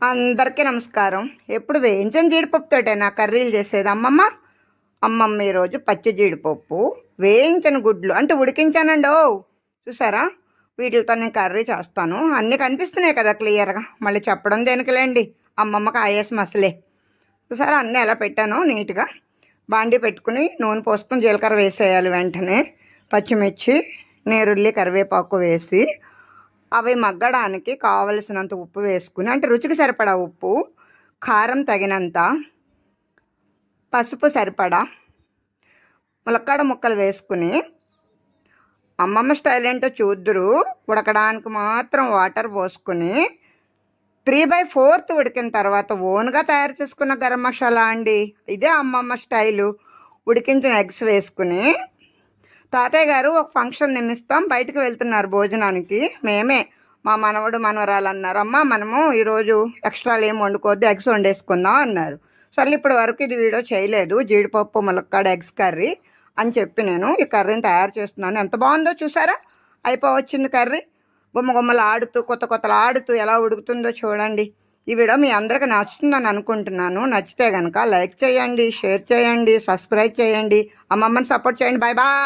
అందరికీ నమస్కారం. ఎప్పుడు వేయించిన జీడిపప్పుతోటే నా కర్రీలు చేసేది అమ్మమ్మ ఈరోజు పచ్చి జీడిపప్పు వేయించిన గుడ్లు అంటే ఉడికించానండి. చూసారా, వీటితో నేను కర్రీ చేస్తాను. అన్నీ కనిపిస్తున్నాయి కదా క్లియర్గా, మళ్ళీ చెప్పడం దేనికిలేండి, అమ్మమ్మకి ఆయేసం అసలే. చూసారా అన్నీ ఎలా పెట్టానో నీట్గా. బాండీ పెట్టుకుని నూనె పోసుకొని జీలకర్ర వేసేయాలి. వెంటనే పచ్చిమిర్చి, నేరుల్లి, కరివేపాకు వేసి అవి మగ్గడానికి కావలసినంత ఉప్పు వేసుకుని, అంటే రుచికి సరిపడా ఉప్పు, కారం తగినంత, పసుపు సరిపడా, ములక్కాడ ముక్కలు వేసుకుని అమ్మమ్మ స్టైల్ ఏంటో చూద్దురు. ఉడకడానికి మాత్రం వాటర్ పోసుకుని 3/4 ఉడికిన తర్వాత ఓన్గా తయారు చేసుకున్న గరం మసాలా అండి, ఇదే అమ్మమ్మ స్టైలు. ఉడికించిన ఎగ్స్ వేసుకుని, తాతయ్య గారు ఒక ఫంక్షన్ నిమిత్తం బయటకు వెళ్తున్నారు భోజనానికి. మా మనవడు మనవరాలు అన్నారు, అమ్మ మనము ఈరోజు ఎక్స్ట్రాలు ఏం వండుకోవద్దు, ఎగ్స్ వండేసుకుందాం అన్నారు. సరే ఇప్పటి వరకు ఇది వీడియో చేయలేదు, జీడిపప్పు ములక్కాడ ఎగ్స్ కర్రీ అని చెప్పి నేను ఈ కర్రీని తయారు చేస్తున్నాను. ఎంత బాగుందో చూసారా, అయిపోవచ్చింది కర్రీ. గుమ్మగుమ్మలు ఆడుతూ కొత్తలు ఆడుతూ ఎలా ఉడుకుతుందో చూడండి. ఈ వీడియో మీ అందరికీ నచ్చుతుందని అనుకుంటున్నాను. నచ్చితే కనుక లైక్ చేయండి, షేర్ చేయండి, సబ్స్క్రైబ్ చేయండి, అమ్మమ్మని సపోర్ట్ చేయండి. Bye bye.